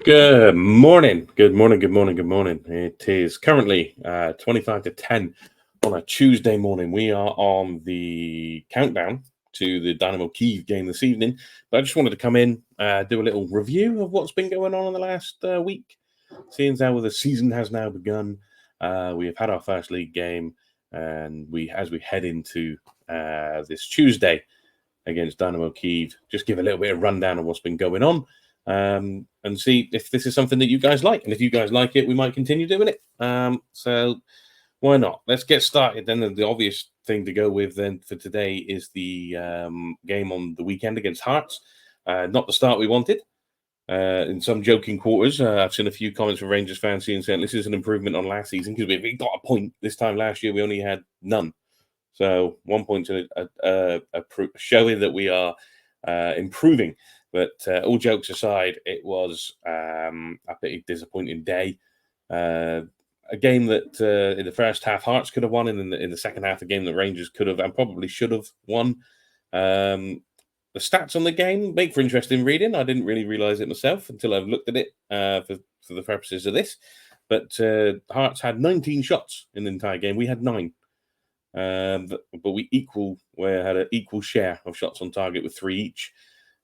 Good morning. Good morning. Good morning. Good morning. It is currently 25 to 10 on a Tuesday morning. We are on the countdown to the Dynamo Kyiv game this evening. But I just wanted to come in, do a little review of what's been going on in the last week. Seeing as how the season has now begun, we have had our first league game, and as we head into this Tuesday against Dynamo Kyiv, just give a little bit of rundown of what's been going on. And see if this is something that you guys like. And if you guys like it, we might continue doing it. So why not? Let's get started. Then the obvious thing to go with then for today is the game on the weekend against Hearts. Not the start we wanted. In some joking quarters, I've seen a few comments from Rangers fans saying this is an improvement on last season because we got a point this time last year. We only had none. So 1 point to showing that we are improving. But all jokes aside, it was a pretty disappointing day. A game that in the first half Hearts could have won, and in the second half, a game that Rangers could have and probably should have won. The stats on the game make for interesting reading. I didn't really realise it myself until I've looked at it for the purposes of this. But Hearts had 19 shots in the entire game. We had 9. But we had an equal share of shots on target with 3 each.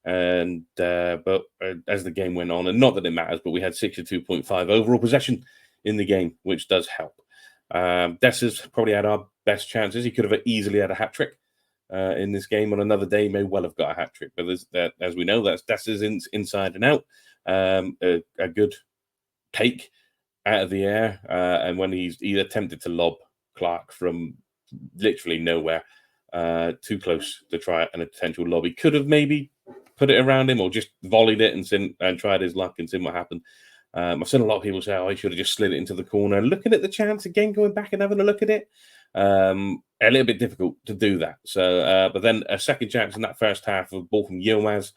And but as the game went on, and not that it matters, but we had 62.5 overall possession in the game, which does help. Dessers probably had our best chances. He could have easily had a hat trick in this game. On another day, may well have got a hat trick. But as we know, that's Dessers inside and out. A good take out of the air, and when he attempted to lob Clark from literally nowhere, too close to try an potential lob. He could have maybe put it around him or just volleyed it and tried his luck and seen what happened. I've seen a lot of people say, I should have just slid it into the corner. Looking at the chance again, going back and having a look at it, a little bit difficult to do that. So, but then a second chance in that first half, of ball from Yilmaz,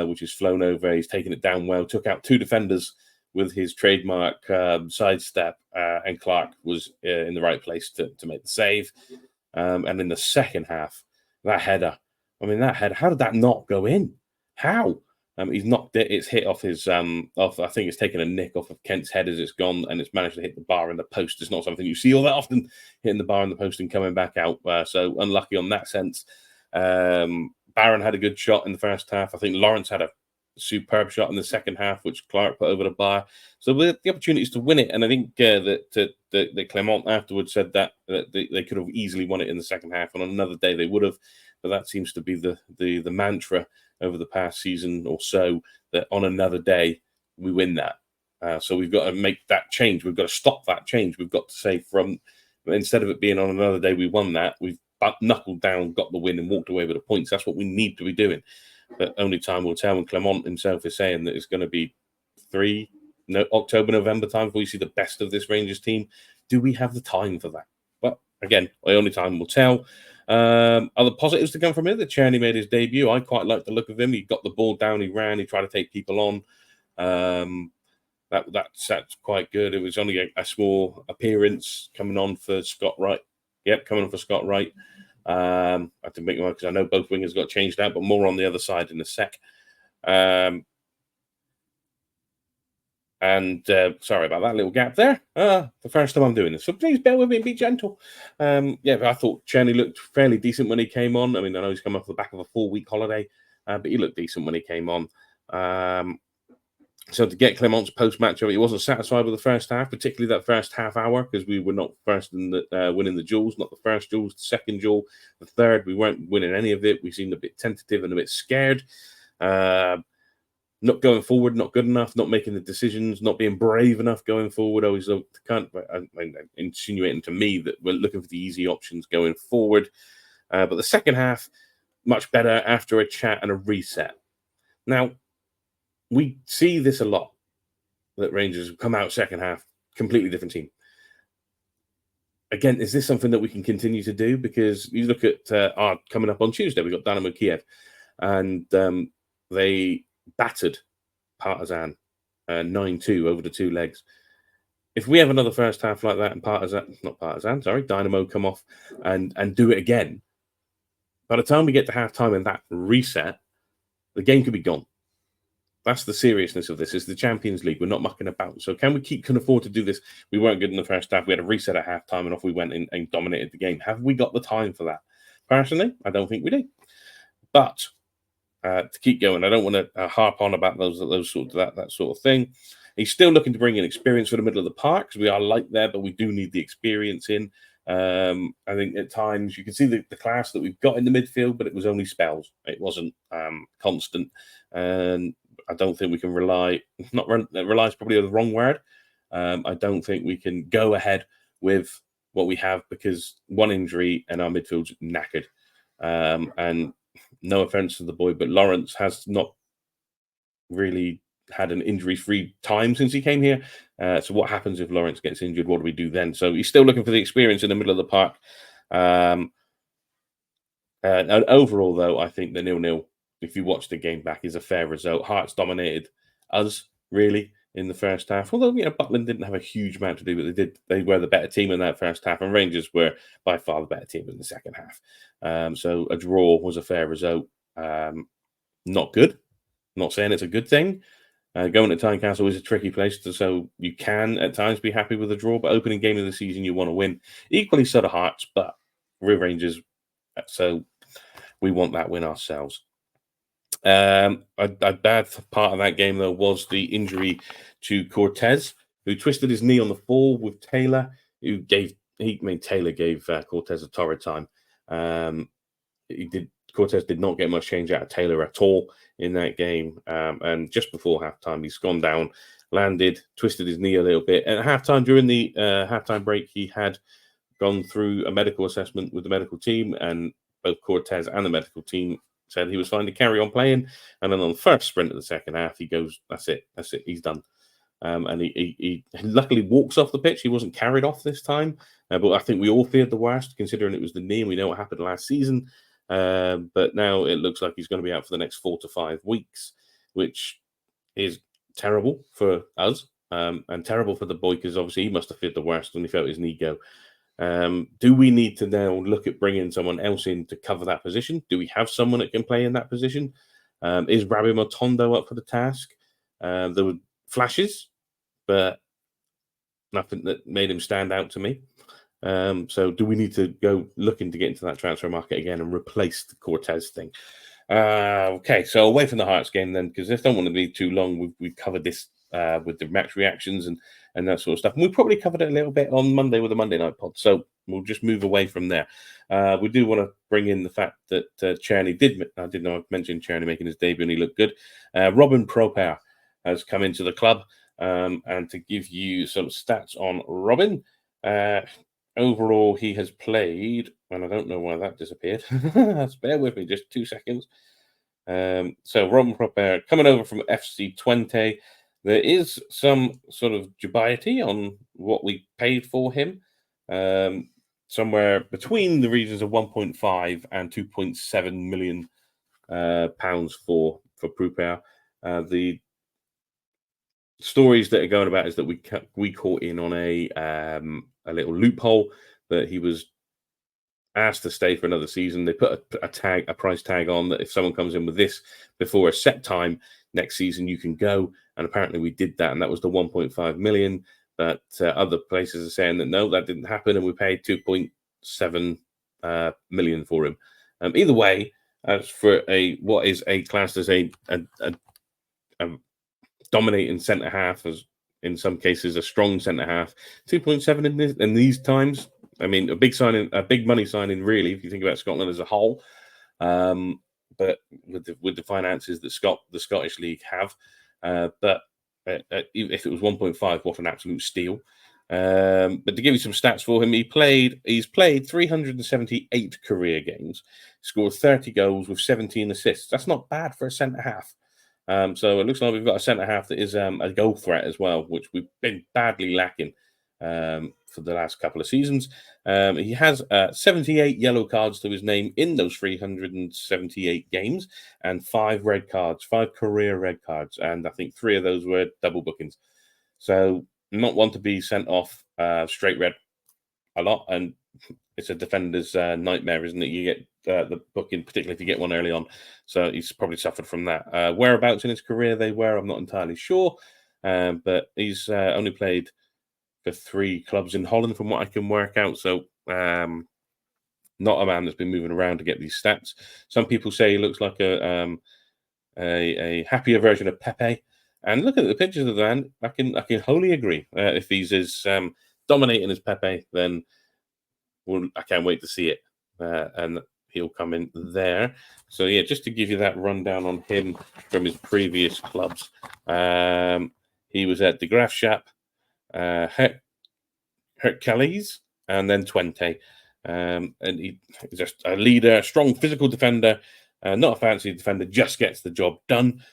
which is flown over. He's taken it down well, took out 2 defenders with his trademark sidestep, and Clark was in the right place to make the save. And in the second half, that header, how did that not go in? How? He's knocked it. It's hit off his off. I think it's taken a nick off of Kent's head as it's gone, and it's managed to hit the bar and the post. It's not something you see all that often, hitting the bar and the post and coming back out. So unlucky on that sense. Barron had a good shot in the first half. I think Lawrence had a superb shot in the second half, which Clark put over the bar. So we had the opportunities to win it, and I think that Clement afterwards said that they could have easily won it in the second half. On another day, they would have, but that seems to be the mantra over the past season or so, that on another day we win that. So we've got to make that change. We've got to stop that change. We've got to say, from instead of it being on another day we won that, we've knuckled down, got the win, and walked away with the points. That's what we need to be doing. But only time will tell. And Clement himself is saying that it's going to be October, November time before you see the best of this Rangers team. Do we have the time for that? But again, only time will tell. Other positives to come from it, that Czerny made his debut. I quite like the look of him. He got the ball down, he ran, he tried to take people on. That's quite good. It was only a small appearance coming on for Scott Wright. Yep, coming on for Scott Wright. I have to make one because I know both wingers got changed out, but more on the other side in a sec. Sorry about that little gap there. The first time I'm doing this, so please bear with me and be gentle. But I thought Czerny looked fairly decent when he came on. I mean, I know he's come off the back of a 4-week holiday, but he looked decent when he came on. So to get Clement's post-match, he wasn't satisfied with the first half, particularly that first half hour, because we were not first in the winning the duels, not the first duels, the second duel, the third. We weren't winning any of it. We seemed a bit tentative and a bit scared. Not going forward, not good enough, not making the decisions, not being brave enough going forward. Always insinuating to me that we're looking for the easy options going forward. But the second half, much better after a chat and a reset. Now, we see this a lot, that Rangers come out second half, completely different team. Again, is this something that we can continue to do? Because you look at coming up on Tuesday, we've got Dynamo Kyiv, and they battered Partizan 9-2 over the 2 legs. If we have another first half like that and Dynamo come off and do it again, by the time we get to half time and that reset, the game could be gone. that's the seriousness of this. It's the Champions League. We're not mucking about. So can afford to do this? We weren't good in the first half. We had a reset at halftime, and off we went and dominated the game. Have we got the time for that? Personally, I don't think we do. But to keep going, I don't want to harp on about that sort of thing. He's still looking to bring in experience for the middle of the park, because we are light there, but we do need the experience in. I think at times you can see the class that we've got in the midfield, but it was only spells. It wasn't constant. And I don't think we can rely is probably the wrong word. I don't think we can go ahead with what we have, because one injury and our midfield's knackered. And no offense to the boy, but Lawrence has not really had an injury-free time since he came here. So what happens if Lawrence gets injured? What do we do then? So he's still looking for the experience in the middle of the park. And overall, though, I think the 0-0, if you watch the game back, is a fair result. Hearts dominated us, really, in the first half. Although, Butland didn't have a huge amount to do, but they were the better team in that first half, and Rangers were by far the better team in the second half. So a draw was a fair result. Not good. I'm not saying it's a good thing. Going to Tynecastle is a tricky place, so you can at times be happy with a draw, but opening game of the season, you want to win. Equally so do Hearts, but we're Rangers, so we want that win ourselves. A bad part of that game, though, was the injury to Cortes, who twisted his knee on the fall with Taylor, Taylor gave Cortes a torrid time. Cortes did not get much change out of Taylor at all in that game. And just before halftime, he's gone down, landed, twisted his knee a little bit. And at halftime, during the halftime break, he had gone through a medical assessment with the medical team, and both Cortes and the medical team said he was fine to carry on playing. And then on the first sprint of the second half, he goes, that's it, he's done. And he luckily walks off the pitch. He wasn't carried off this time. But I think we all feared the worst, considering it was the knee, and we know what happened last season. But now it looks like he's going to be out for the next 4 to 5 weeks, which is terrible for us, and terrible for the boy, because obviously he must have feared the worst when he felt his knee go. Do we need to now look at bringing someone else in to cover that position? Do we have someone that can play in that position? Is Rabbi Motondo up for the task? There were flashes, but nothing that made him stand out to me. So do we need to go looking to get into that transfer market again and replace the Cortes thing? Okay, so away from the Hearts game then, because this don't want to be too long. We've covered this with the match reactions and that sort of stuff. And we probably covered it a little bit on Monday with the Monday Night Pod, so we'll just move away from there. We do want to bring in the fact that Czerny I didn't know I mentioned Czerny making his debut, and he looked good. Robin Proper has come into the club, and to give you some stats on Robin, overall, he has played, and I don't know why that disappeared. Bear with me just 2 seconds. So Robin Proper coming over from FC Twente. There is some sort of dubiety on what we paid for him. Somewhere between the regions of 1.5 and 2.7 million pounds for Proper. The stories that are going about is that we caught in on a little loophole, that he was asked to stay for another season. They put a price tag on that if someone comes in with this before a set time next season, you can go. And apparently we did that, and that was the 1.5 million. But other places are saying that no, that didn't happen, and we paid 2.7 million for him. Either way, as for what is a class as a dominating centre half, as in some cases a strong centre half, 2.7 in these times. I mean, a big money signing, really, if you think about Scotland as a whole. But with the finances that the Scottish League have, but if it was 1.5, what an absolute steal. But to give you some stats for him, he's played 378 career games, scored 30 goals with 17 assists. That's not bad for a centre half. So it looks like we've got a centre half that is a goal threat as well, which we've been badly lacking for the last couple of seasons. He has 78 yellow cards to his name in those 378 games, and 5 career red cards, and I think 3 of those were double bookings. So not one to be sent off straight red a lot, and it's a defender's nightmare, isn't it? You get the booking, particularly if you get one early on. So he's probably suffered from that. Whereabouts in his career they were, I'm not entirely sure. But he's only played for 3 clubs in Holland, from what I can work out. So not a man that's been moving around to get these stats. Some people say he looks like a happier version of Pepe. And looking at the pictures of the man, I can wholly agree. If he's as dominating as Pepe, then I can't wait to see it. And he'll come in there. So yeah, just to give you that rundown on him from his previous clubs. He was at De Graafschap, Hercules, and then Twente. And he's just a leader, a strong physical defender, not a fancy defender, just gets the job done.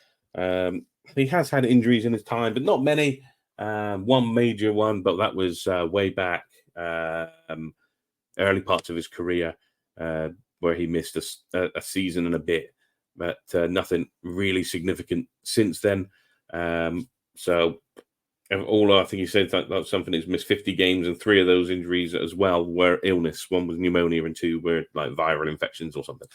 He has had injuries in his time, but not many. One major one, but that was way back, early parts of his career, where he missed a season and a bit, but nothing really significant since then. So all I think he said that's something he's missed 50 games, and 3 of those injuries as well were illness. 1 was pneumonia and 2 were like viral infections or something.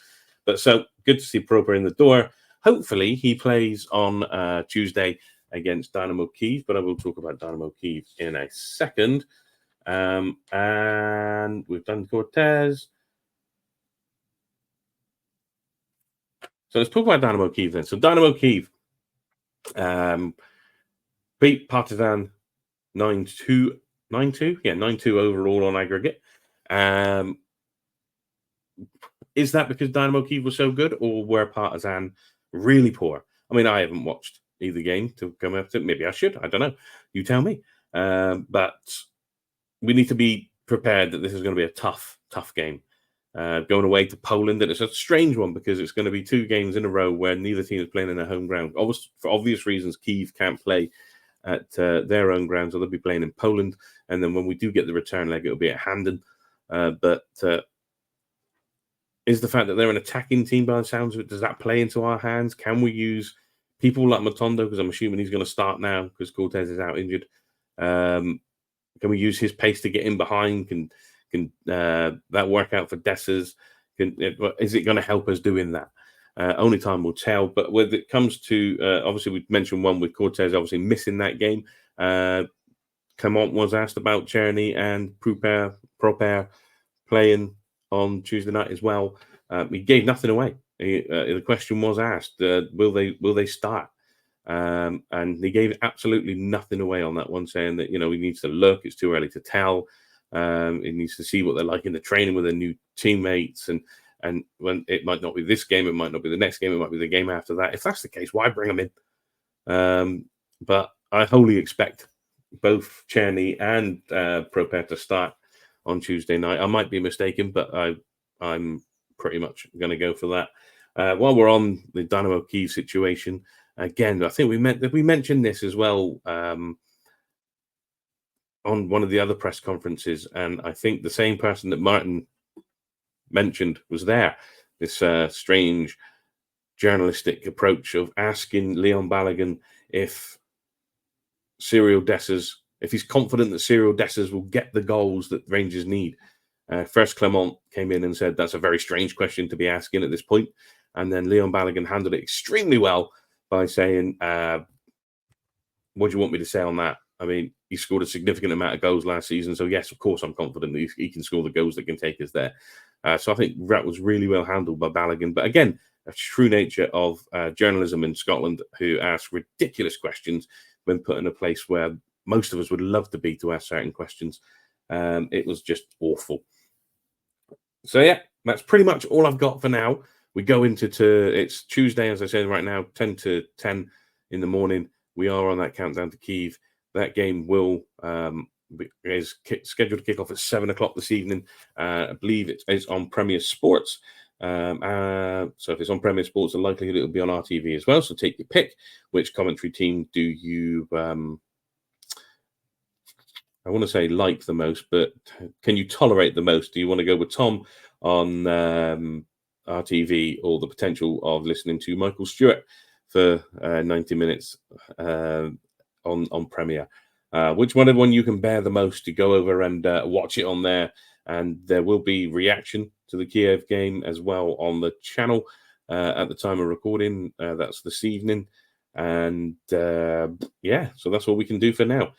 But so good to see Proper in the door. Hopefully he plays on Tuesday against Dynamo Kyiv, but I will talk about Dynamo Kyiv in a second. And we've done Cortes. So let's talk about Dynamo Kyiv then. So Dynamo Kyiv beat Partizan 9-2. 9-2? Yeah, 9-2 overall on aggregate. Is that because Dynamo Kyiv was so good, or were Partizan really poor? I mean, I haven't watched either game to come up to. Maybe I should. I don't know. You tell me. But we need to be prepared that this is going to be a tough game. Going away to Poland, and it's a strange one because it's going to be 2 games in a row where neither team is playing in their home ground. For obvious reasons, Kyiv can't play at their own ground, so they'll be playing in Poland. And then when we do get the return leg, it'll be at Handen. But is the fact that they're an attacking team by the sounds of it, does that play into our hands? Can we use people like Matondo, because I'm assuming he's going to start now because Cortes is out injured? Can we use his pace to get in behind? Can that work out for Dessers? Is it going to help us doing that? Only time will tell. But when it comes to, obviously, we mentioned one with Cortes obviously missing that game. Clement was asked about Czerny and Proper playing on Tuesday night as well. He gave nothing away. The question was asked, will they start? And he gave absolutely nothing away on that one, saying that, he needs to look. It's too early to tell. He needs to see what they're like in the training with their new teammates. And when it might not be this game, it might not be the next game, it might be the game after that. If that's the case, why bring them in? But I wholly expect both Czerny and Proper to start on Tuesday night. I might be mistaken, but I'm pretty much going to go for that. While we're on the Dynamo Kyiv situation, again, I think we mentioned this as well on one of the other press conferences, and I think the same person that Martin mentioned was there. This strange journalistic approach of asking Leon Balogun if he's confident that Cyril Dessers will get the goals that Rangers need. First, Clement came in and said that's a very strange question to be asking at this point. And then Leon Balogun handled it extremely well by saying, what do you want me to say on that? I mean, he scored a significant amount of goals last season. So, yes, of course, I'm confident that he can score the goals that can take us there. So I think that was really well handled by Balogun. But again, a true nature of journalism in Scotland, who ask ridiculous questions when put in a place where most of us would love to be to ask certain questions. It was just awful. So, yeah, that's pretty much all I've got for now. We go into it's Tuesday, as I said, right now, 10 to 10 in the morning. We are on that countdown to Kyiv. That game is scheduled to kick off at 7 o'clock this evening. I believe it's on Premier Sports. So if it's on Premier Sports, the likelihood it'll be on RTV as well. So take your pick. Which commentary team do you, I want to say like the most, but can you tolerate the most? Do you want to go with Tom on RTV, or the potential of listening to Michael Stewart for 90 minutes on Premier? Whichever one you can bear the most, to go over and watch it on there, and there will be reaction to the Kyiv game as well on the channel at the time of recording. That's this evening. And yeah, so that's what we can do for now.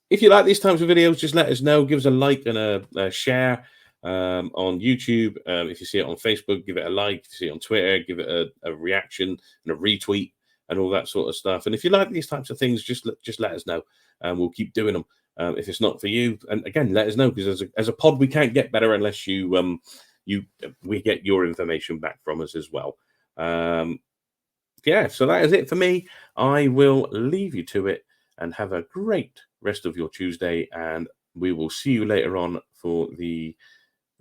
If you like these types of videos, just let us know. Give us a like and a share on YouTube. If you see it on Facebook, give it a like. If you see it on Twitter, give it a reaction and a retweet and all that sort of stuff. And if you like these types of things, just let us know, and we'll keep doing them. If it's not for you, and again, let us know, because as a pod, we can't get better unless we get your information back from us as well. Yeah, so that is it for me. I will leave you to it, and have a great rest of your Tuesday, and we will see you later on for the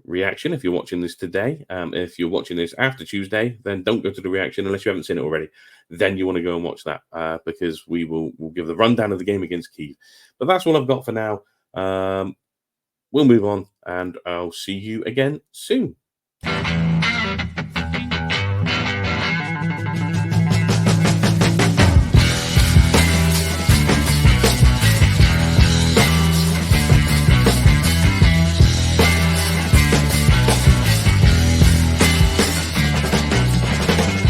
reaction if you're watching this today. If you're watching this after Tuesday, then don't go to the reaction unless you haven't seen it already. Then you want to go and watch that, because we'll give the rundown of the game against Kyiv. But that's all I've got for now. We'll move on, and I'll see you again soon.